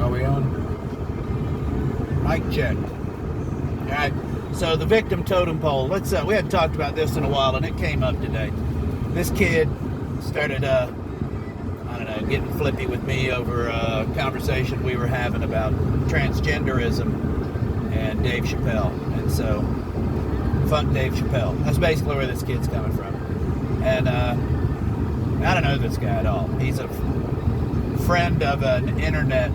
Are we on? Mic check. All right. So the victim totem pole. We hadn't talked about this in a while, and it came up today. This kid started, I don't know, getting flippy with me over a conversation we were having about transgenderism and Dave Chappelle. And so, fuck Dave Chappelle. That's basically where this kid's coming from. And I don't know this guy at all. He's a friend of an internet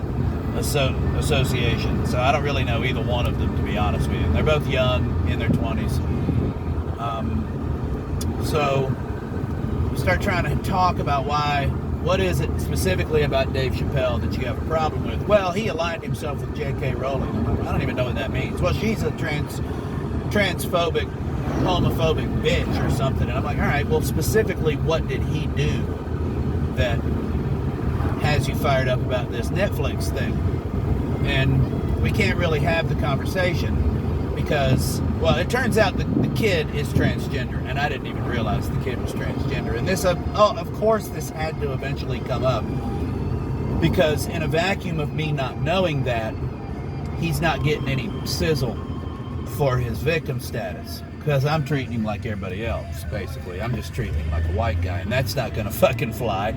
association, so I don't really know either one of them, to be honest with you. They're both young, in their 20s. So we start trying to talk about what is it specifically about Dave Chappelle that you have a problem with? Well, he aligned himself with J.K. Rowling. I'm like, I don't even know what that means. Well, she's a transphobic, homophobic bitch or something. And I'm like, all right, well, specifically, what did he do that has you fired up about this Netflix thing? And we can't really have the conversation because, well, it turns out the kid is transgender, and I didn't even realize the kid was transgender. And this, of course, this had to eventually come up because in a vacuum of me not knowing that, he's not getting any sizzle for his victim status because I'm treating him like everybody else, basically. I'm just treating him like a white guy, and that's not going to fucking fly.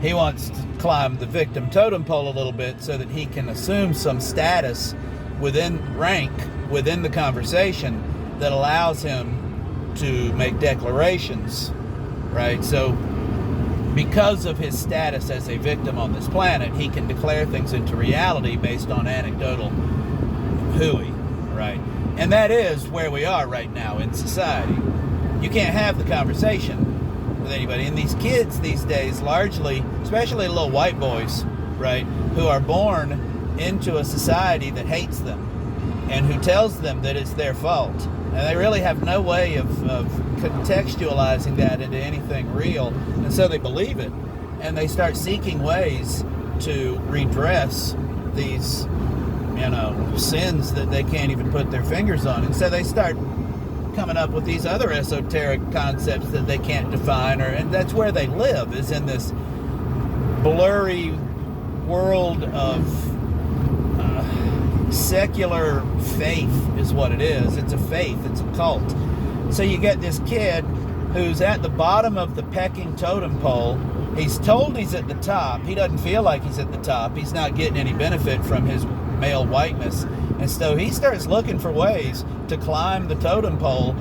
He wants to climb the victim totem pole a little bit so that he can assume some status within the conversation that allows him to make declarations, right? So because of his status as a victim on this planet, he can declare things into reality based on anecdotal hooey, right? And that is where we are right now in society. You can't have the conversation with anybody. And these kids these days, largely, especially little white boys, right, who are born into a society that hates them and who tells them that it's their fault. And they really have no way of contextualizing that into anything real. And so they believe it. And they start seeking ways to redress these, sins that they can't even put their fingers on. And so they start coming up with these other esoteric concepts that they can't define, and that's where they live, is in this blurry world of secular faith is what it is. It's a faith. It's a cult. So you get this kid who's at the bottom of the pecking totem pole. He's told he's at the top. He doesn't feel like he's at the top. He's not getting any benefit from his male whiteness. And so he starts looking for ways to climb the totem pole,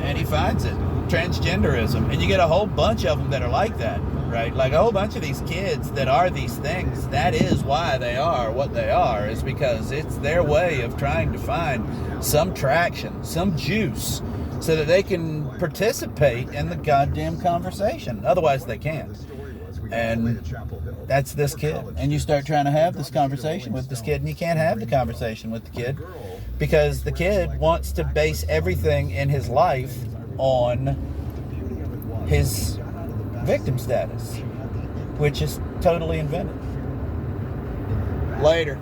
and he finds it. Transgenderism. And you get a whole bunch of them that are like that, right? Like a whole bunch of these kids that are these things. That is why they are what they are, is because it's their way of trying to find some traction, some juice, so that they can participate in the goddamn conversation. Otherwise, they can't. And that's this kid. And you start trying to have this conversation with this kid, and you can't have the conversation with the kid because the kid wants to base everything in his life on his victim status, which is totally invented. Later.